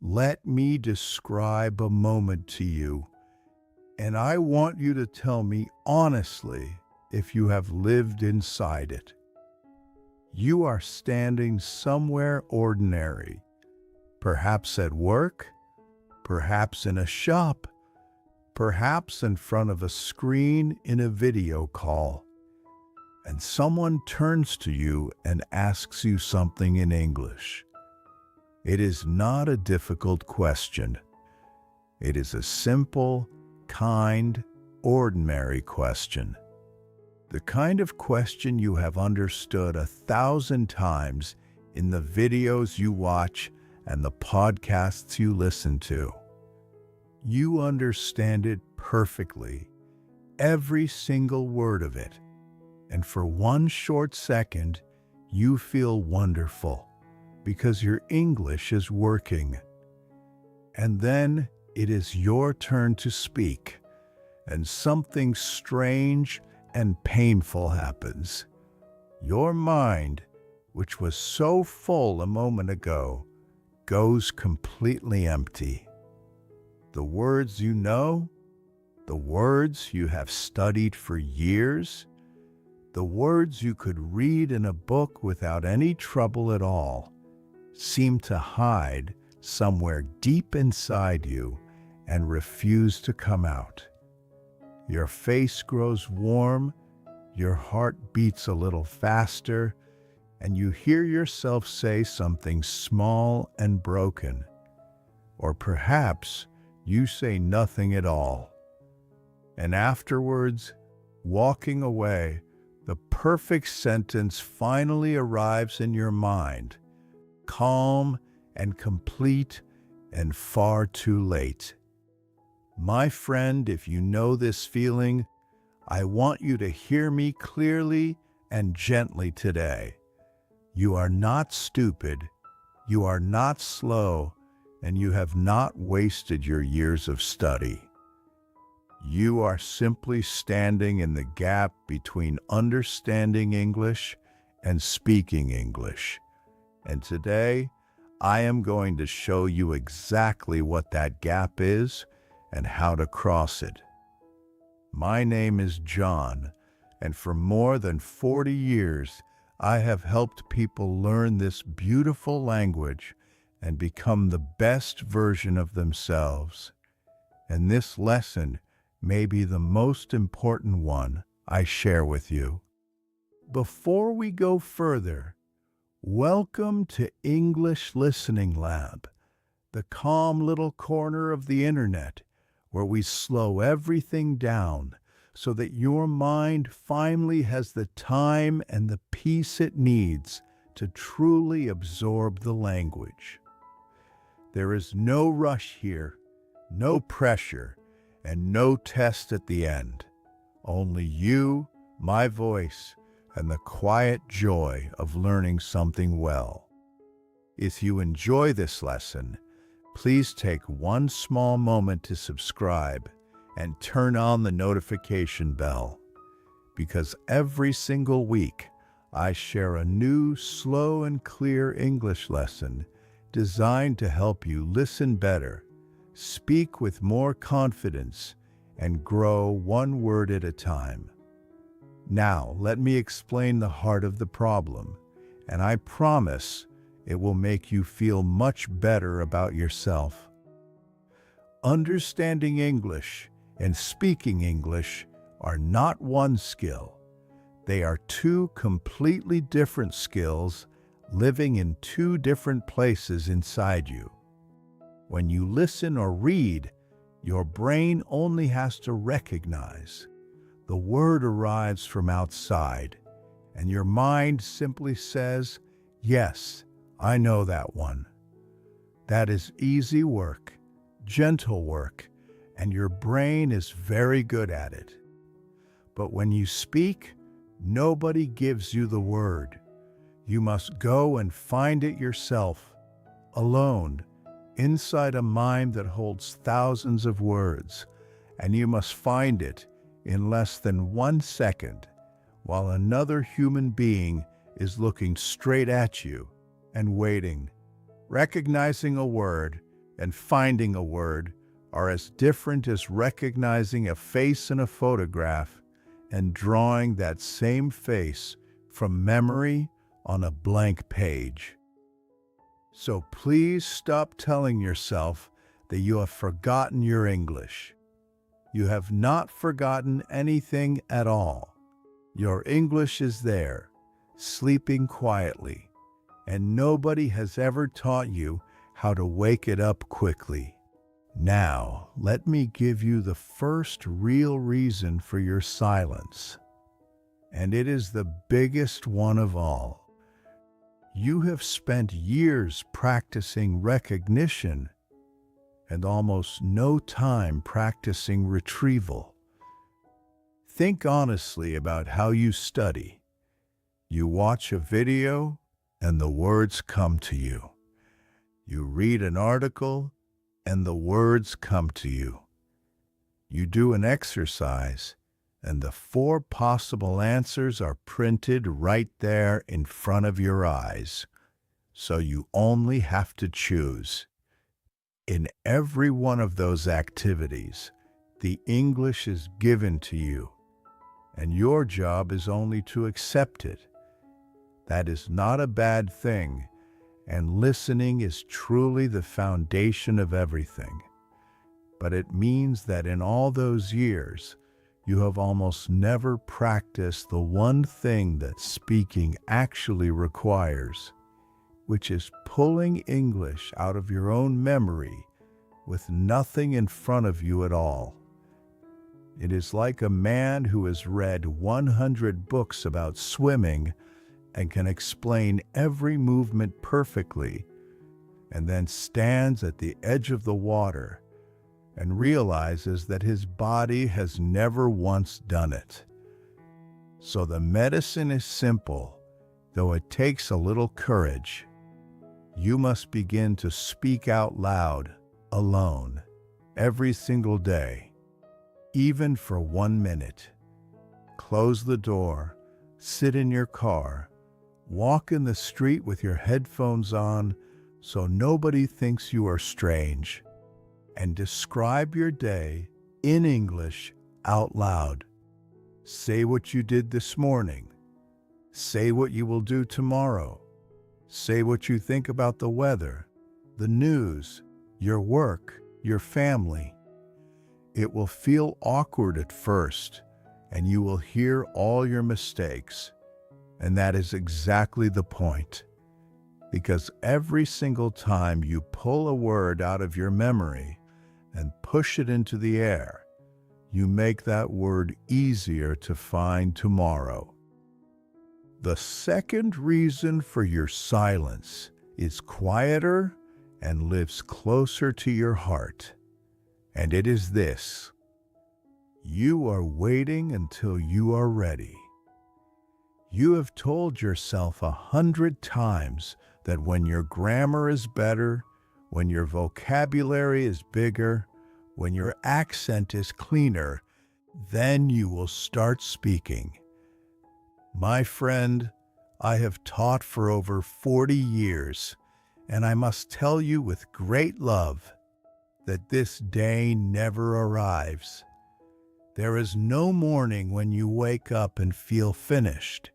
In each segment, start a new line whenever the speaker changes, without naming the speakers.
Let me describe a moment to you, and I want you to tell me honestly if you have lived inside it. You are standing somewhere ordinary, perhaps at work, perhaps in a shop, perhaps in front of a screen in a video call, and someone turns to you and asks you something in English. It is not a difficult question. It is a simple, kind, ordinary question. The kind of question you have understood 1,000 times in the videos you watch and the podcasts you listen to. You understand it perfectly, every single word of it, and for one short second, you feel wonderful because your English is working. And then it is your turn to speak, and something strange and painful happens. Your mind, which was so full a moment ago, goes completely empty. The words you know, the words you have studied for years, the words you could read in a book without any trouble at all, seem to hide somewhere deep inside you and refuse to come out. Your face grows warm, your heart beats a little faster, and you hear yourself say something small and broken. Or perhaps you say nothing at all. And afterwards, walking away, the perfect sentence finally arrives in your mind, calm and complete and far too late. My friend, if you know this feeling, I want you to hear me clearly and gently today. You are not stupid, you are not slow, and you have not wasted your years of study. You are simply standing in the gap between understanding English and speaking English. And today, I am going to show you exactly what that gap is and how to cross it. My name is John, and for more than 40 years, I have helped people learn this beautiful language and become the best version of themselves. And this lesson may be the most important one I share with you. Before we go further, welcome to English Listening Lab, the calm little corner of the internet where we slow everything down so that your mind finally has the time and the peace it needs to truly absorb the language. There is no rush here, no pressure, and no test at the end. Only you, my voice, and the quiet joy of learning something well. If you enjoy this lesson, please take one small moment to subscribe and turn on the notification bell, because every single week I share a new, slow and clear English lesson designed to help you listen better, speak with more confidence, and grow one word at a time. Now, let me explain the heart of the problem, and I promise it will make you feel much better about yourself. Understanding English and speaking English are not one skill. They are two completely different skills living in two different places inside you. When you listen or read, your brain only has to recognize. The word arrives from outside, and your mind simply says, "Yes, I know that one." That is easy work, gentle work, and your brain is very good at it. But when you speak, nobody gives you the word. You must go and find it yourself, alone, inside a mind that holds thousands of words, and you must find it in less than 1 second, while another human being is looking straight at you and waiting. Recognizing a word and finding a word are as different as recognizing a face in a photograph and drawing that same face from memory on a blank page. So please stop telling yourself that you have forgotten your English. You have not forgotten anything at all. Your English is there, sleeping quietly, and nobody has ever taught you how to wake it up quickly. Now, let me give you the first real reason for your silence, and it is the biggest one of all. You have spent years practicing recognition and almost no time practicing retrieval. Think honestly about how you study. You watch a video and the words come to you. You read an article and the words come to you. You do an exercise and the 4 possible answers are printed right there in front of your eyes. So you only have to choose. In every one of those activities, the English is given to you, and your job is only to accept it. That is not a bad thing, and listening is truly the foundation of everything. But it means that in all those years, you have almost never practiced the one thing that speaking actually requires, which is pulling English out of your own memory with nothing in front of you at all. It is like a man who has read 100 books about swimming and can explain every movement perfectly, and then stands at the edge of the water and realizes that his body has never once done it. So the medicine is simple, though it takes a little courage. You must begin to speak out loud, alone, every single day, even for 1 minute. Close the door, sit in your car, walk in the street with your headphones on so nobody thinks you are strange, and describe your day in English out loud. Say what you did this morning. Say what you will do tomorrow. Say what you think about the weather, the news, your work, your family. It will feel awkward at first, and you will hear all your mistakes. And that is exactly the point. Because every single time you pull a word out of your memory and push it into the air, you make that word easier to find tomorrow. The second reason for your silence is quieter and lives closer to your heart. And it is this: you are waiting until you are ready. You have told yourself 100 times that when your grammar is better, when your vocabulary is bigger, when your accent is cleaner, then you will start speaking. My friend, I have taught for over 40 years, and I must tell you with great love that this day never arrives. There is no morning when you wake up and feel finished,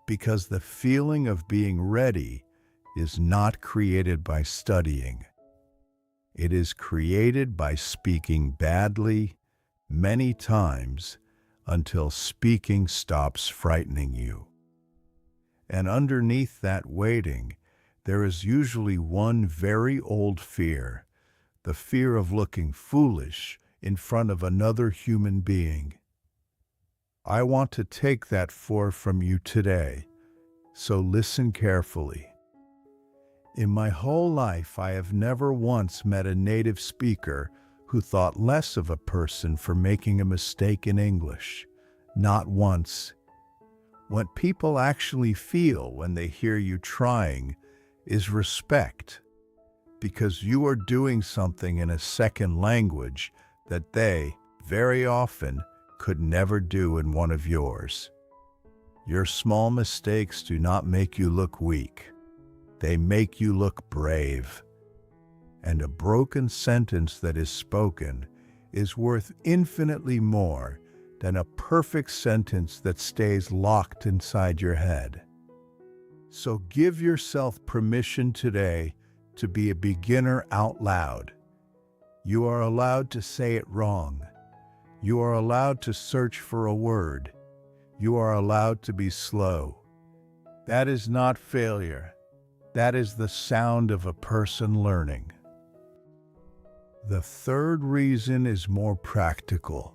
because the feeling of being ready is not created by studying. It is created by speaking badly many times until speaking stops frightening you. And underneath that waiting, there is usually one very old fear, the fear of looking foolish in front of another human being. I want to take that fear from you today, so listen carefully. In my whole life, I have never once met a native speaker who thought less of a person for making a mistake in English. Not once. What people actually feel when they hear you trying is respect, because you are doing something in a second language that they, very often, could never do in one of yours. Your small mistakes do not make you look weak. They make you look brave. and a broken sentence that is spoken is worth infinitely more than a perfect sentence that stays locked inside your head. So give yourself permission today to be a beginner out loud. You are allowed to say it wrong. You are allowed to search for a word. You are allowed to be slow. That is not failure. That is the sound of a person learning. The third reason is more practical,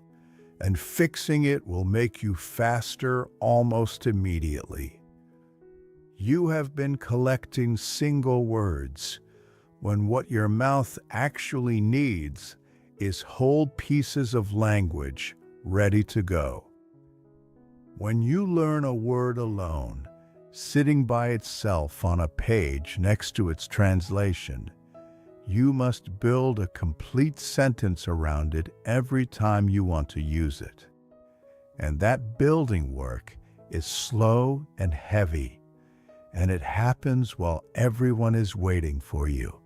and fixing it will make you faster almost immediately. You have been collecting single words when what your mouth actually needs is whole pieces of language ready to go. When you learn a word alone, sitting by itself on a page next to its translation, you must build a complete sentence around it every time you want to use it. And that building work is slow and heavy, and it happens while everyone is waiting for you.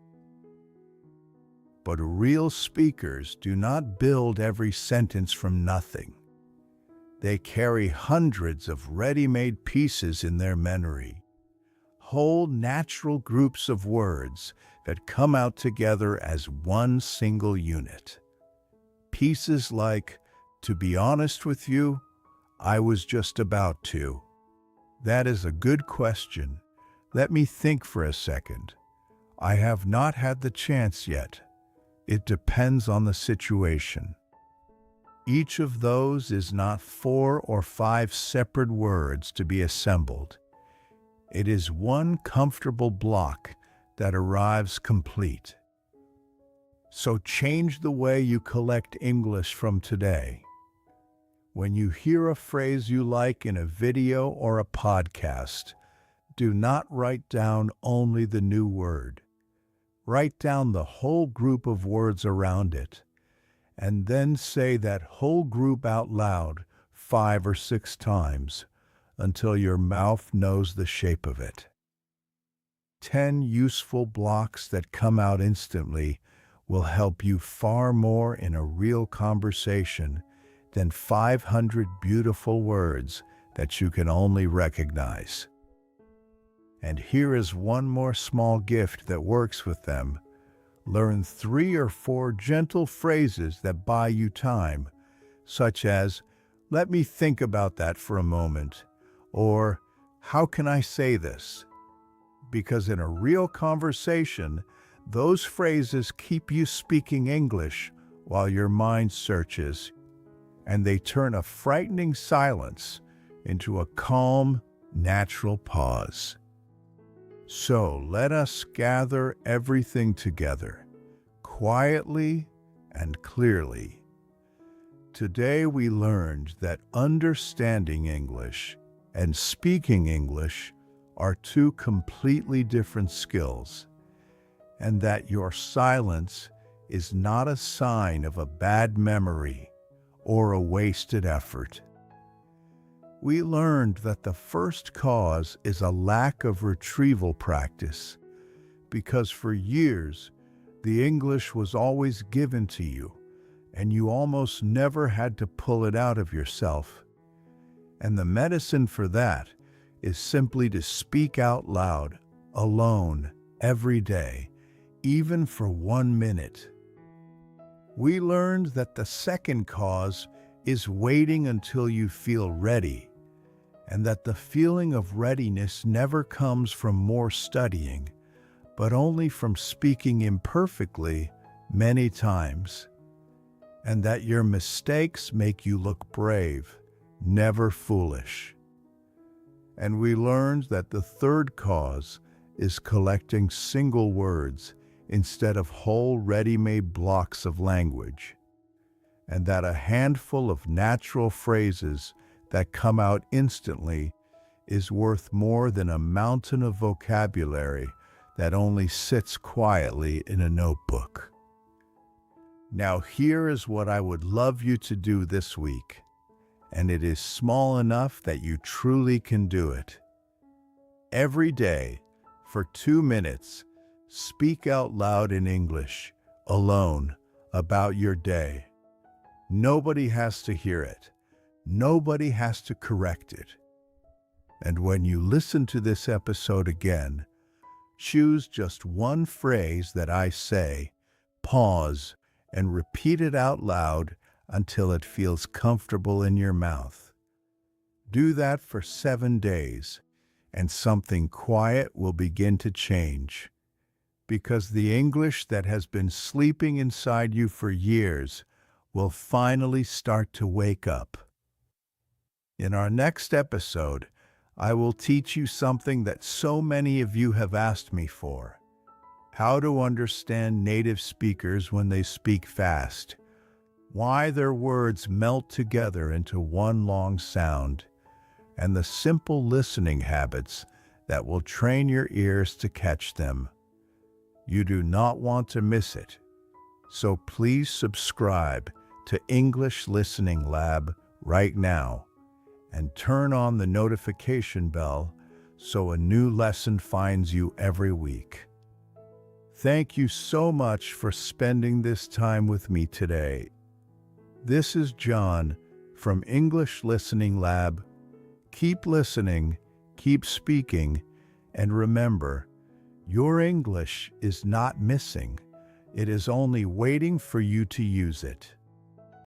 But real speakers do not build every sentence from nothing. They carry hundreds of ready-made pieces in their memory, whole natural groups of words that come out together as one single unit. Pieces like, "To be honest with you, I was just about to." That is a good question. Let me think for a second. I have not had the chance yet. It depends on the situation. Each of those is not 4 or 5 separate words to be assembled. It is one comfortable block that arrives complete. So change the way you collect English from today. When you hear a phrase you like in a video or a podcast, do not write down only the new word. Write down the whole group of words around it, and then say that whole group out loud 5 or 6 times until your mouth knows the shape of it. 10 useful blocks that come out instantly will help you far more in a real conversation than 500 beautiful words that you can only recognize. And here is one more small gift that works with them. Learn 3 or 4 gentle phrases that buy you time, such as, "Let me think about that for a moment," or "How can I say this?" Because in a real conversation, those phrases keep you speaking English while your mind searches, and they turn a frightening silence into a calm, natural pause. So let us gather everything together, quietly and clearly. Today we learned that understanding English and speaking English are 2 completely different skills, and that your silence is not a sign of a bad memory or a wasted effort. We learned that the first cause is a lack of retrieval practice, because for years, the English was always given to you, and you almost never had to pull it out of yourself. And the medicine for that is simply to speak out loud, alone, every day, even for 1 minute. We learned that the second cause is waiting until you feel ready, and that the feeling of readiness never comes from more studying, but only from speaking imperfectly many times, and that your mistakes make you look brave, never foolish. And we learned that the third cause is collecting single words instead of whole ready-made blocks of language, and that a handful of natural phrases that come out instantly is worth more than a mountain of vocabulary that only sits quietly in a notebook. Now here is what I would love you to do this week, and it is small enough that you truly can do it. Every day, for 2 minutes, Speak out loud in English, alone, about your day. Nobody has to hear it. Nobody has to correct it. And when you listen to this episode again, choose just one phrase that I say, pause, and repeat it out loud until it feels comfortable in your mouth. Do that for 7 days, and something quiet will begin to change. Because the English that has been sleeping inside you for years will finally start to wake up. In our next episode, I will teach you something that so many of you have asked me for: how to understand native speakers when they speak fast, why their words melt together into one long sound, and the simple listening habits that will train your ears to catch them. You do not want to miss it. So please subscribe to English Listening Lab right now and turn on the notification bell so a new lesson finds you every week. Thank you so much for spending this time with me today. This is John from English Listening Lab. Keep listening, keep speaking, and remember, your English is not missing. It is only waiting for you to use it.